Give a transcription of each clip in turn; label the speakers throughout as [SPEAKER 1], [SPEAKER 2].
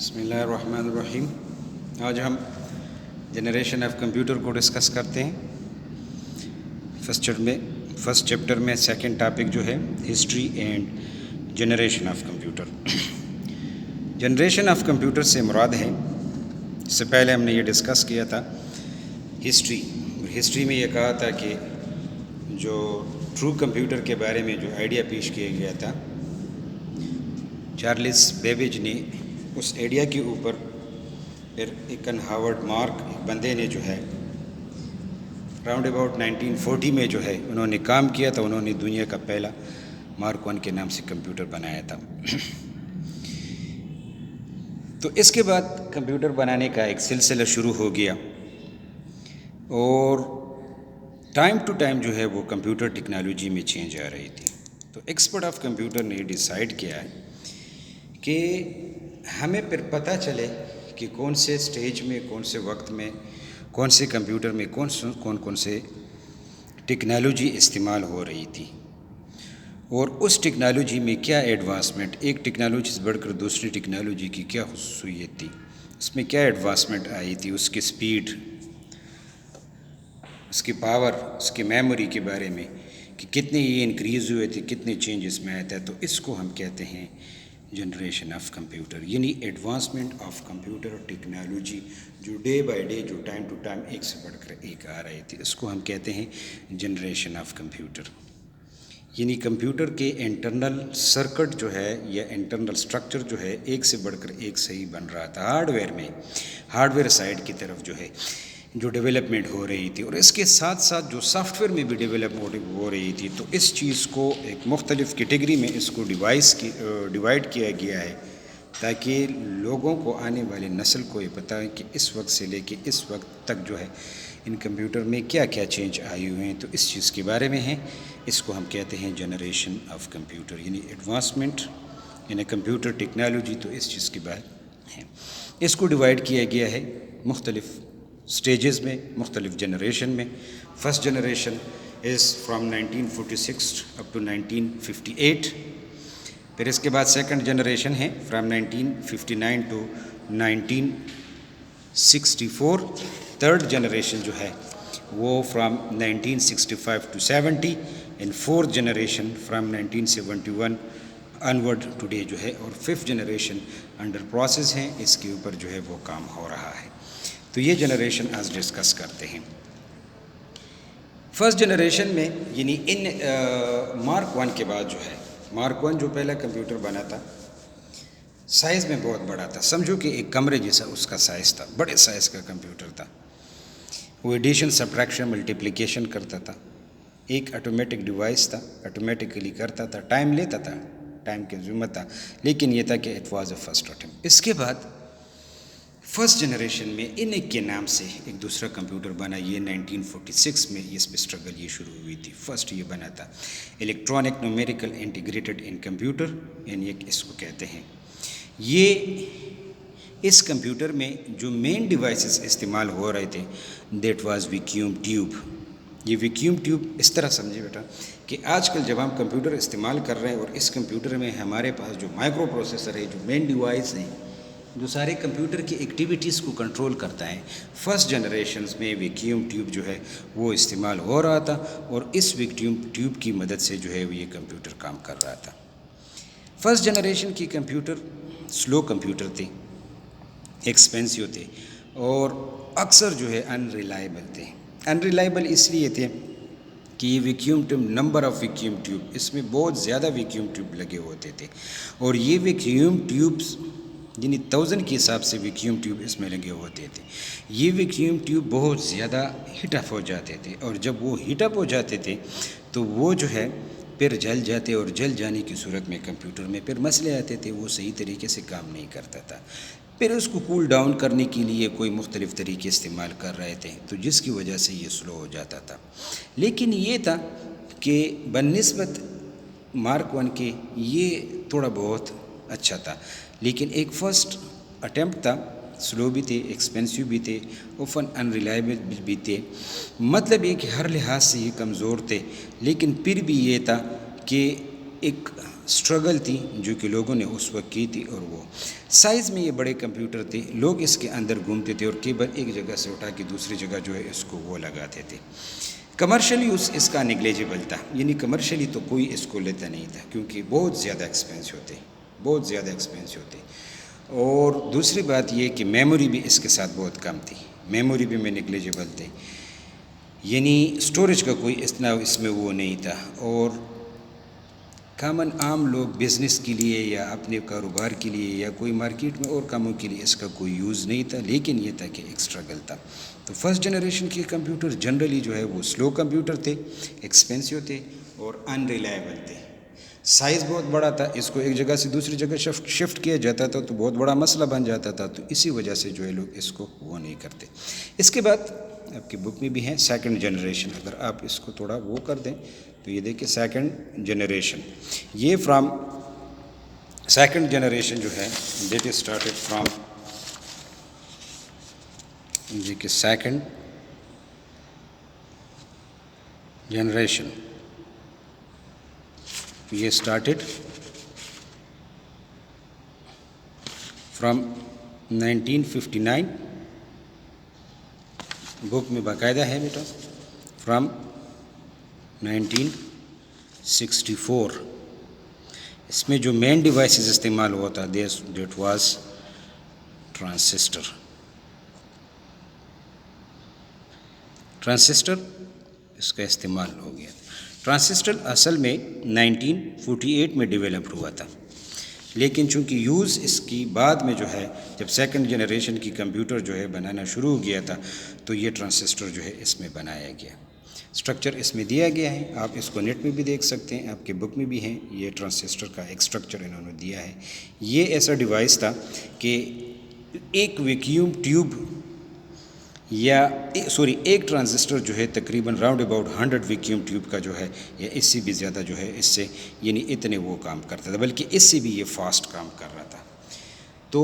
[SPEAKER 1] بسم اللہ الرحمن الرحیم. آج ہم جنریشن آف کمپیوٹر کو ڈسکس کرتے ہیں. فرسٹ چیپٹر میں سیکنڈ ٹاپک جو ہے history and generation of computer. Generation of computer سے مراد ہے، اس سے پہلے ہم نے یہ ڈسکس کیا تھا ہسٹری میں یہ کہا تھا کہ جو ٹرو کمپیوٹر کے بارے میں جو آئیڈیا پیش کیا گیا تھا، چارلس بیبیج نے اس آئیڈیا کے اوپر پھر ایکن ہاورڈ مارک بندے نے جو ہے راؤنڈ اباؤٹ 1940 میں جو ہے انہوں نے کام کیا تھا. انہوں نے دنیا کا پہلا مارک 1 کے نام سے کمپیوٹر بنایا تھا. تو اس کے بعد کمپیوٹر بنانے کا ایک سلسلہ شروع ہو گیا، اور ٹائم ٹو ٹائم جو ہے وہ کمپیوٹر ٹیکنالوجی میں چینج آ رہی تھی. تو ایکسپرٹ آف کمپیوٹر نے ڈیسائیڈ کیا ہے کہ ہمیں پھر پتہ چلے کہ کون سے سٹیج میں، کون سے وقت میں، کون سے کمپیوٹر میں کون سے ٹیکنالوجی استعمال ہو رہی تھی، اور اس ٹیکنالوجی میں کیا ایڈوانسمنٹ، ایک ٹیکنالوجی سے بڑھ کر دوسری ٹیکنالوجی کی کیا خصوصیت تھی، اس میں کیا ایڈوانسمنٹ آئی تھی، اس کی سپیڈ، اس کی پاور، اس کی میموری کے بارے میں کہ کتنے یہ انکریز ہوئے تھے، کتنے چینجز میں آیا تھا. تو اس کو ہم کہتے ہیں جنریشن آف کمپیوٹر، یعنی ایڈوانسمنٹ آف کمپیوٹر ٹیکنالوجی جو ڈے بائی ڈے، جو ٹائم ٹو ٹائم ایک سے بڑھ کر ایک آ رہی تھی. اس کو ہم کہتے ہیں جنریشن آف کمپیوٹر. یعنی کمپیوٹر کے انٹرنل سرکٹ جو ہے یا انٹرنل سٹرکچر جو ہے ایک سے بڑھ کر ایک صحیح بن رہا تھا. ہارڈ ویئر سائڈ کی طرف جو ہے جو ڈیولپمنٹ ہو رہی تھی، اور اس کے ساتھ ساتھ جو سافٹ ویئر میں بھی ڈیولپمنٹ ہو رہی تھی. تو اس چیز کو ایک مختلف کیٹیگری میں اس کو ڈیوائڈ کیا گیا ہے، تاکہ لوگوں کو، آنے والے نسل کو یہ پتہ ہے کہ اس وقت سے لے کے اس وقت تک جو ہے ان کمپیوٹر میں کیا کیا چینج آئے ہوئے ہیں. تو اس چیز کے بارے میں ہیں. اس کو ہم کہتے ہیں جنریشن آف کمپیوٹر، یعنی ایڈوانسمنٹ یعنی کمپیوٹر ٹیکنالوجی. تو اس چیز کے بارے ہے. اس کو ڈیوائڈ کیا گیا ہے مختلف سٹیجز میں، مختلف جنریشن میں. First generation is from 1946 up to 1958. پھر اس کے بعد سیکنڈ جنریشن ہے فرام 1959 ٹو 1964. تھرڈ جنریشن جو ہے وہ from 1965 to 70. And fourth generation from 1971 onward today جو ہے. اور ففتھ جنریشن انڈر پروسیس ہیں، اس کے اوپر جو ہے وہ کام ہو رہا ہے. تو یہ جنریشن آج ڈسکس کرتے ہیں. فرسٹ جنریشن میں یعنی ان مارک 1 کے بعد جو ہے، مارک 1 جو پہلا کمپیوٹر بنا تھا، سائز میں بہت بڑا تھا. سمجھو کہ ایک کمرے جیسا اس کا سائز تھا، بڑے سائز کا کمپیوٹر تھا. وہ ایڈیشن، سبٹریکشن، ملٹیپلیکیشن کرتا تھا. ایک آٹومیٹک ڈیوائس تھا، آٹومیٹکلی کرتا تھا. ٹائم لیتا تھا، ٹائم کی ضرورت تھا، لیکن یہ تھا کہ it was a first attempt. اس کے بعد فرسٹ جنریشن میں انک کے نام سے ایک دوسرا کمپیوٹر بنا. یہ 1946 میں اس پہ اسٹرگل یہ شروع ہوئی تھی. فرسٹ یہ بنا تھا electronic numerical integrated in computer, یعنی اس کو کہتے ہیں. یہ اس کمپیوٹر میں جو مین ڈیوائسز استعمال ہو رہے تھے دیٹ واز ویکیوم ٹیوب. یہ ویکیوم ٹیوب اس طرح سمجھے بیٹا کہ آج کل جب ہم کمپیوٹر استعمال کر رہے ہیں اور اس کمپیوٹر میں ہمارے پاس جو مائکرو پروسیسر ہے، جو مین ڈیوائس ہیں، جو سارے کمپیوٹر کی ایکٹیویٹیز کو کنٹرول کرتا ہے، فرسٹ جنریشنز میں ویکیوم ٹیوب جو ہے وہ استعمال ہو رہا تھا. اور اس ویکیوم ٹیوب کی مدد سے جو ہے وہ یہ کمپیوٹر کام کر رہا تھا. فرسٹ جنریشن کی کمپیوٹر سلو کمپیوٹر تھے، ایکسپینسیو تھے، اور اکثر جو ہے ان ریلائبل تھے. ان ریلائبل اس لیے تھے کہ یہ vacuum tube, number of vacuum tube, اس میں بہت زیادہ ویکیوم ٹیوب لگے ہوتے تھے. اور یہ ویکیوم ٹیوبس یعنی 1000 کے حساب سے ویکیوم ٹیوب اس میں لگے ہوتے تھے. یہ ویکیوم ٹیوب بہت زیادہ ہیٹ اپ ہو جاتے تھے، اور جب وہ ہیٹ اپ ہو جاتے تھے تو وہ جو ہے پھر جل جاتے، اور جل جانے کی صورت میں کمپیوٹر میں پھر مسئلے آتے تھے. وہ صحیح طریقے سے کام نہیں کرتا تھا. پھر اس کو کول ڈاؤن کرنے کے لیے کوئی مختلف طریقے استعمال کر رہے تھے، تو جس کی وجہ سے یہ سلو ہو جاتا تھا. لیکن یہ تھا کہ بنسبت مارک 1 کے یہ تھوڑا بہت اچھا تھا. لیکن ایک فرسٹ اٹیمپٹ تھا، سلو بھی تھے، ایکسپینسیو بھی تھے، اوفن ان ریلائبل بھی تھے. مطلب یہ کہ ہر لحاظ سے یہ کمزور تھے. لیکن پھر بھی یہ تھا کہ ایک اسٹرگل تھی جو کہ لوگوں نے اس وقت کی تھی، اور وہ سائز میں یہ بڑے کمپیوٹر تھے، لوگ اس کے اندر گھومتے تھے اور کیبل ایک جگہ سے اٹھا کے دوسری جگہ جو ہے اس کو وہ لگاتے تھے۔ کمرشلی اس کا نگلیجبل تھا، یعنی کمرشلی تو کوئی اس کو لیتا نہیں تھا کیونکہ بہت زیادہ ایکسپینسو ہوتے۔ اور دوسری بات یہ کہ میموری بھی اس کے ساتھ بہت کم تھی، میموری بھی میں نگلیجبل تھے، یعنی اسٹوریج کا کوئی اتنا اس میں وہ نہیں تھا، اور کامن عام لوگ بزنس کے لیے یا اپنے کاروبار کے لیے یا کوئی مارکیٹ میں اور کاموں کے لیے اس کا کوئی یوز نہیں تھا، لیکن یہ تھا کہ ایک اسٹرگل تھا۔ تو فرسٹ جنریشن کے کمپیوٹر جنرلی جو ہے وہ سلو کمپیوٹر تھے، ایکسپینسو تھے اور ان ریلائبل تھے، سائز بہت بڑا تھا، اس کو ایک جگہ سے دوسری جگہ شفٹ کیا جاتا تھا تو بہت بڑا مسئلہ بن جاتا تھا، تو اسی وجہ سے جو ہے لوگ اس کو وہ نہیں کرتے۔ اس کے بعد آپ کی بک میں بھی ہیں سیکنڈ جنریشن، اگر آپ اس کو تھوڑا وہ کر دیں تو یہ دیکھیں سیکنڈ جنریشن، یہ فرام سیکنڈ جنریشن جو ہے دیٹ از اسٹارٹیڈ فرام جی کہ سیکنڈ جنریشن یہ اسٹارٹیڈ فرام 1959، بک میں باقاعدہ ہے بیٹا فرام 1964۔ اس میں جو مین ڈیوائسز استعمال ہوا تھا دیٹ واز ٹرانسسٹر اس کا استعمال ہو گیا۔ ٹرانسسٹر اصل میں 1948 میں ڈیولپ ہوا تھا، لیکن چونکہ یوز اس کی بعد میں جو ہے جب سیکنڈ جنریشن کی کمپیوٹر جو ہے بنانا شروع ہو گیا تھا تو یہ ٹرانسسٹر جو ہے اس میں بنایا گیا۔ اسٹرکچر اس میں دیا گیا ہے، آپ اس کو نیٹ میں بھی دیکھ سکتے ہیں، آپ کے بک میں بھی ہیں، یہ ٹرانسسٹر کا ایک اسٹرکچر انہوں نے دیا ہے۔ یہ ایسا ڈیوائس تھا کہ ایک ویکیوم ٹیوب ایک ٹرانزسٹر جو ہے تقریباً راؤنڈ اباؤٹ 100 ویکیوم ٹیوب کا جو ہے یا اس سے بھی زیادہ جو ہے اس سے یعنی اتنے وہ کام کرتا تھا، بلکہ اس سے بھی یہ فاسٹ کام کر رہا تھا۔ تو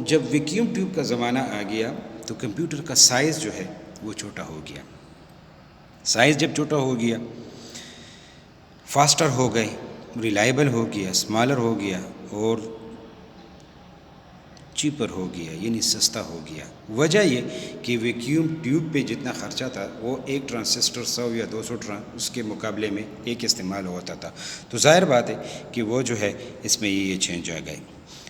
[SPEAKER 1] جب ویکیوم ٹیوب کا زمانہ آ گیا تو کمپیوٹر کا سائز جو ہے وہ چھوٹا ہو گیا، سائز جب چھوٹا ہو گیا فاسٹر ہو گئے، ریلائبل ہو گیا، اسمالر ہو گیا اور چیپر ہو گیا، یعنی سستا ہو گیا۔ وجہ یہ کہ ویکیوم ٹیوب پہ جتنا خرچہ تھا وہ ایک ٹرانسسٹر 100 یا 200 اس کے مقابلے میں ایک استعمال ہوتا تھا، تو ظاہر بات ہے کہ وہ جو ہے اس میں یہ چینج آ گئے۔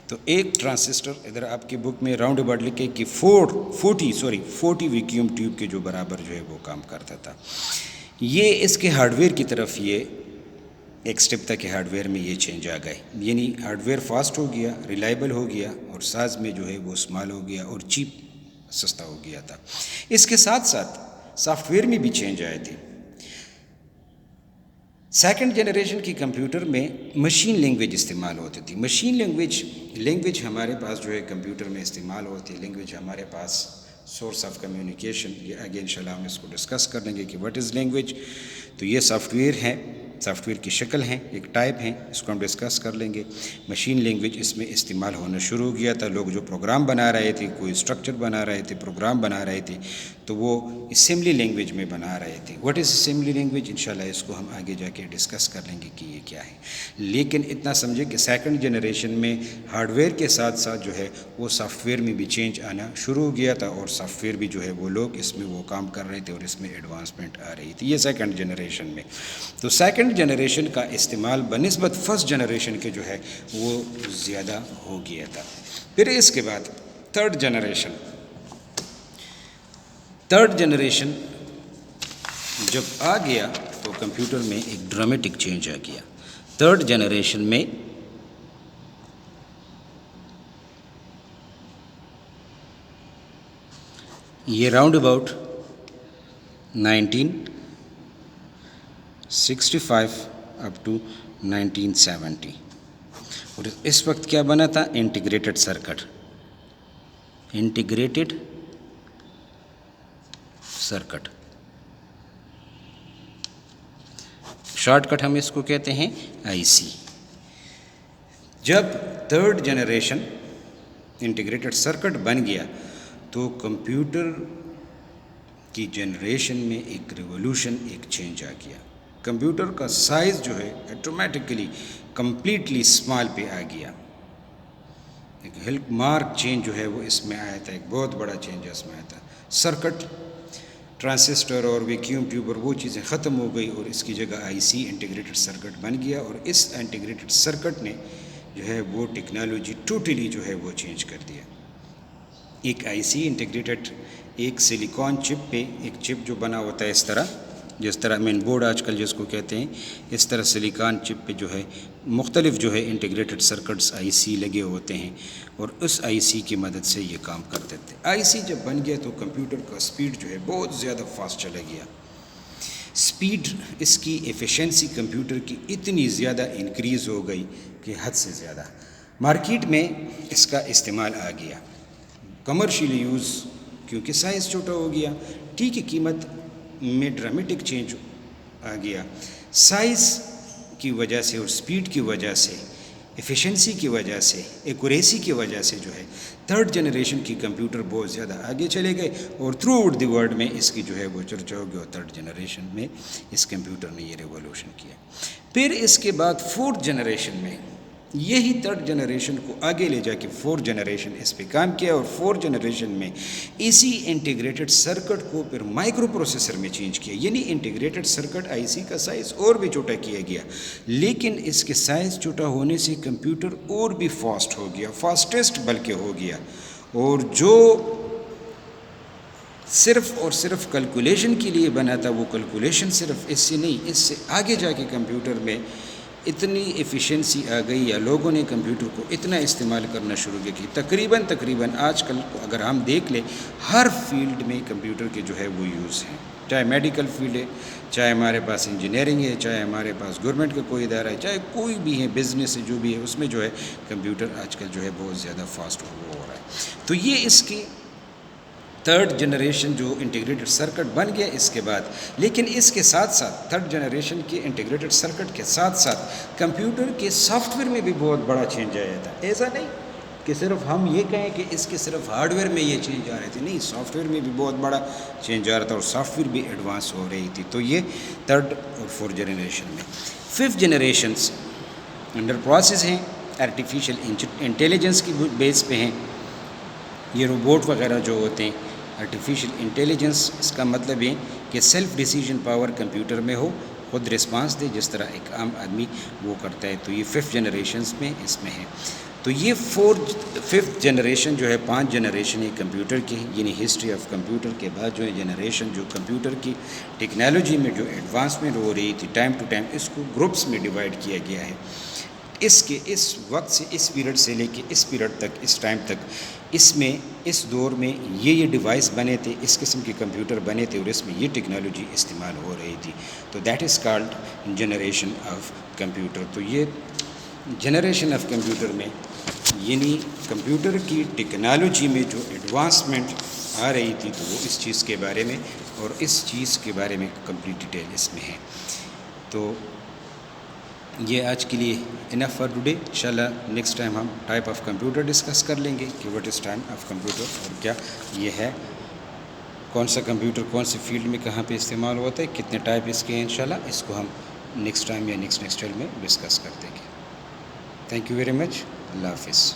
[SPEAKER 1] تو ایک ٹرانسسٹر ادھر آپ کی بک میں راؤنڈ اباؤٹ لکھے کہ 40 ویکیوم ٹیوب کے جو برابر جو ہے وہ کام کرتا تھا۔ یہ اس کے ہارڈ ویئر کی طرف یہ ایک سٹیپ تھا کہ ہارڈ ویئر میں یہ چینج آ گئے، یعنی ہارڈ ویئر فاسٹ ہو گیا، ریلائبل ہو گیا اور سائز میں جو ہے وہ اسمال ہو گیا اور چیپ سستا ہو گیا تھا۔ اس کے ساتھ ساتھ سافٹ ویئر میں بھی چینج آئے تھے۔ سیکنڈ جنریشن کی کمپیوٹر میں مشین لینگویج استعمال ہوتی تھی۔ مشین لینگویج ہمارے پاس جو ہے کمپیوٹر میں استعمال ہوتی ہے، لینگویج ہمارے پاس سورس آف کمیونیکیشن، یہ آگے انشاءاللہ ہم اس کو ڈسکس کر لیں گے کہ واٹ از لینگویج۔ تو یہ سافٹ ویئر ہے، سافٹ ویئر کی شکل ہیں، ایک ٹائپ ہیں، اس کو ہم ڈسکس کر لیں گے۔ مشین لینگویج اس میں استعمال ہونا شروع ہو گیا تھا، لوگ جو پروگرام بنا رہے تھے، کوئی اسٹرکچر بنا رہے تھے، پروگرام بنا رہے تھے تو وہ اسمبلی لینگویج میں بنا رہے تھے۔ واٹ از اسمبلی لینگویج، انشاءاللہ اس کو ہم آگے جا کے ڈسکس کر لیں گے کہ یہ کیا ہے، لیکن اتنا سمجھے کہ سیکنڈ جنریشن میں ہارڈ ویئر کے ساتھ ساتھ جو ہے وہ سافٹ ویئر میں بھی چینج آنا شروع ہو گیا تھا، اور سافٹ ویئر بھی جو ہے وہ لوگ اس میں وہ کام کر رہے تھے اور اس میں ایڈوانسمنٹ آ رہی تھی، یہ سیکنڈ جنریشن میں۔ تو سیکنڈ جنریشن کا استعمال بنسبت فرسٹ جنریشن کے جو ہے وہ زیادہ ہو گیا تھا۔ پھر اس کے بعد تھرڈ جنریشن جب آ گیا تو کمپیوٹر میں ایک ڈرامیٹک چینج آ گیا۔ تھرڈ جنریشن میں یہ راؤنڈ اباؤٹ 1965 اپ ٹو 1970، اور اس وقت کیا بنا تھا؟ انٹیگریٹڈ سرکٹ شارٹ کٹ ہم اس کو کہتے ہیں آئی سی۔ جب تھرڈ جنریشن انٹیگریٹڈ سرکٹ بن گیا تو کمپیوٹر کی جنریشن میں ایک ریولوشن، ایک چینج آ گیا۔ کمپیوٹر کا سائز جو ہے آٹومیٹکلی کمپلیٹلی اسمال پہ آ گیا. ایک ہلک مارک چینج جو ہے وہ اس میں آیا تھا, ایک بہت بڑا چینج اس میں آیا تھا. سرکٹ, ٹرانسسٹر اور ویکیوم ٹیوب اور وہ چیزیں ختم ہو گئی اور اس کی جگہ آئی سی انٹیگریٹڈ سرکٹ بن گیا, اور اس انٹیگریٹڈ سرکٹ نے جو ہے وہ ٹیکنالوجی ٹوٹلی جو ہے وہ چینج کر دیا. ایک آئی سی انٹیگریٹڈ, ایک سلیکان چپ پہ ایک چپ جو بنا ہوتا ہے اس طرح, جس طرح مین بورڈ آج کل جس کو کہتے ہیں, اس طرح سلیکان چپ پہ جو ہے مختلف جو ہے انٹیگریٹڈ سرکٹس آئی سی لگے ہوتے ہیں, اور اس آئی سی کی مدد سے یہ کام کرتے تھے. آئی سی جب بن گیا تو کمپیوٹر کا سپیڈ جو ہے بہت زیادہ فاسٹ چلا گیا. سپیڈ, اس کی ایفیشنسی کمپیوٹر کی اتنی زیادہ انکریز ہو گئی کہ حد سے زیادہ. مارکیٹ میں اس کا استعمال آ گیا, کمرشیل یوز, کیونکہ سائز چھوٹا ہو گیا. ٹھیک ہے, قیمت میں ڈرامیٹک چینج آ گیا. سائز کی وجہ سے اور سپیڈ کی وجہ سے, ایفیشنسی کی وجہ سے, ایکوریسی کی وجہ سے جو ہے تھرڈ جنریشن کی کمپیوٹر بہت زیادہ آگے چلے گئے, اور تھرو آؤٹ دی ورلڈ میں اس کی جو ہے وہ چرچا ہو گیا, اور تھرڈ جنریشن میں اس کمپیوٹر نے یہ ریولوشن کیا. پھر اس کے بعد فورتھ جنریشن میں یہی تھرڈ جنریشن کو آگے لے جا کے فورتھ جنریشن اس پہ کام کیا, اور فورتھ جنریشن میں اسی انٹیگریٹڈ سرکٹ کو پھر مائکرو پروسیسر میں چینج کیا. یعنی انٹیگریٹڈ سرکٹ آئی سی کا سائز اور بھی چھوٹا کیا گیا, لیکن اس کے سائز چھوٹا ہونے سے کمپیوٹر اور بھی فاسٹ ہو گیا, فاسٹسٹ بلکہ ہو گیا. اور جو صرف اور صرف کیلکولیشن کے لیے بنا تھا, وہ کیلکولیشن صرف اس سے نہیں, اس سے آگے جا کے کمپیوٹر میں اتنی ایفیشنسی آ گئی, یا لوگوں نے کمپیوٹر کو اتنا استعمال کرنا شروع کیا کہ تقریباً آج کل اگر ہم دیکھ لیں ہر فیلڈ میں کمپیوٹر کے جو ہے وہ یوز ہیں. چاہے میڈیکل فیلڈ ہے, چاہے ہمارے پاس انجینئرنگ ہے, چاہے ہمارے پاس گورنمنٹ کا کوئی ادارہ ہے, چاہے کوئی بھی ہے بزنس ہے جو بھی ہے, اس میں جو ہے کمپیوٹر آج کل جو ہے بہت زیادہ فاسٹ ہو رہا ہے. تو یہ اس کی تھرڈ جنریشن جو انٹیگریٹڈ سرکٹ بن گیا اس کے بعد. لیکن اس کے ساتھ ساتھ تھرڈ جنریشن کے انٹیگریٹڈ سرکٹ کے ساتھ ساتھ کمپیوٹر کے سافٹ ویئر میں بھی بہت بڑا چینج آیا تھا. ایسا نہیں کہ صرف ہم یہ کہیں کہ اس کے صرف ہارڈ ویئر میں یہ چینج آ رہے تھے, نہیں, سافٹ ویئر میں بھی بہت بڑا چینج آ رہا تھا, اور سافٹ ویئر بھی ایڈوانس ہو رہی تھی. تو یہ تھرڈ اور فورتھ جنریشن میں. ففتھ جنریشنس انڈر پروسیس ہیں, آرٹیفیشیل انٹیلیجنس کی بیس پہ ہیں. یہ روبوٹ وغیرہ جو ہوتے ہیں, آرٹیفیشیل انٹیلیجنس, اس کا مطلب یہ کہ سیلف ڈیسیجن پاور کمپیوٹر میں ہو, خود رسپانس دے جس طرح ایک عام آدمی وہ کرتا ہے. تو یہ ففتھ جنریشنس میں اس میں ہے. تو یہ ففتھ جنریشن جو ہے 5 جنریشن ہے کمپیوٹر کی, یعنی ہسٹری آف کمپیوٹر کے بعد جو ہے جنریشن جو کمپیوٹر کی ٹیکنالوجی میں جو ایڈوانسمنٹ ہو رہی تھی ٹائم ٹو ٹائم, اس کو گروپس میں ڈیوائڈ کیا گیا ہے. اس وقت سے, اس پیریڈ سے لے کے اس پیریڈ تک, اس ٹائم تک, اس میں اس دور میں یہ ڈیوائس بنے تھے, اس قسم کے کمپیوٹر بنے تھے, اور اس میں یہ ٹیکنالوجی استعمال ہو رہی تھی. تو that is called generation of computer. تو یہ جنریشن آف کمپیوٹر میں یعنی کمپیوٹر کی ٹیکنالوجی میں جو ایڈوانسمنٹ آ رہی تھی, تو وہ اس چیز کے بارے میں, اور اس چیز کے بارے میں کمپلیٹ ڈیٹیل اس میں ہے. تو یہ آج کے لیے انف فار ٹوڈے. انشاءاللہ نیکسٹ ٹائم ہم ٹائپ آف کمپیوٹر ڈسکس کر لیں گے کہ what is type of computer, اور کیا یہ ہے, کون سا کمپیوٹر کون سی فیلڈ میں کہاں پہ استعمال ہوتا ہے, کتنے ٹائپ اس کے ہیں. انشاءاللہ اس کو ہم نیکسٹ ٹائم یا نیکسٹ لیکچر میں ڈسکس کر دیں گے. Thank you very much. اللہ حافظ.